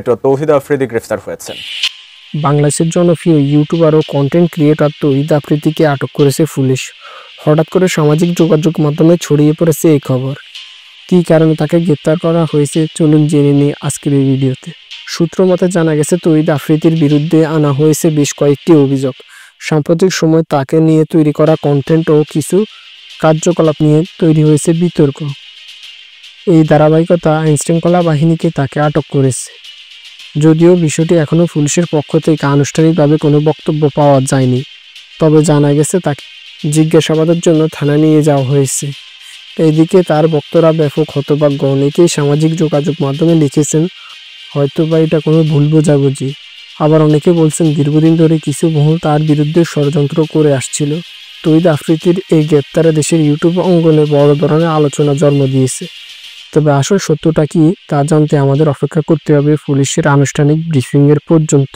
আলোচিত তৌহিদ আফ্রিদি গ্রেফতার হয়েছেন। বাংলাদেশের জনপ্রিয় ইউটিউবার ও কন্টেন্ট ক্রিয়েটর তৌহিদ আফ্রিদিকে আটক করেছে পুলিশ। হঠাৎ করে সামাজিক যোগাযোগ মাধ্যমে ছড়িয়ে পড়েছে এই খবর। কী কারণে তাকে গ্রেফতার করা হয়েছে চলুন জেনে নিই আজকের এই ভিডিওতে। সূত্র মতে জানা গেছে তৌহিদ আফ্রিদির বিরুদ্ধে আনা হয়েছে বেশ কয়েকটি অভিযোগ। সাম্প্রতিক সময় তাকে নিয়ে তৈরি করা কন্টেন্ট ও কিছু কার্যকলাপ নিয়ে তৈরি হয়েছে বিতর্ক। এই ধারাবাহিকতা আইনশৃঙ্খলা বাহিনীকে তাকে আটক করেছে। যদিও বিষয়টি এখনও পুলিশের পক্ষ থেকে আনুষ্ঠানিকভাবে কোনো বক্তব্য পাওয়া যায়নি, তবে জানা গেছে তাকে জিজ্ঞাসাবাদের জন্য থানায় নিয়ে যাওয়া হয়েছে। এদিকে তার ভক্তরা ব্যাপক হতভাগ্য। অনেকেই সামাজিক যোগাযোগ মাধ্যমে লিখেছেন হয়তোবা এটা কোনো ভুল বোঝাবুঝি, আবার অনেকে বলছেন দীর্ঘদিন ধরে কিছু মহল তার বিরুদ্ধে ষড়যন্ত্র করে আসছিল। তৌহিদ আফ্রিদির এই গ্রেপ্তারে দেশের ইউটিউব অঙ্গনে বড় ধরনের আলোচনা জন্ম দিয়েছে। তবে আসল সত্যটা কি তা জানতে আমাদের অপেক্ষা করতে হবে পুলিশের আনুষ্ঠানিক ব্রিফিংয়ের পর্যন্ত।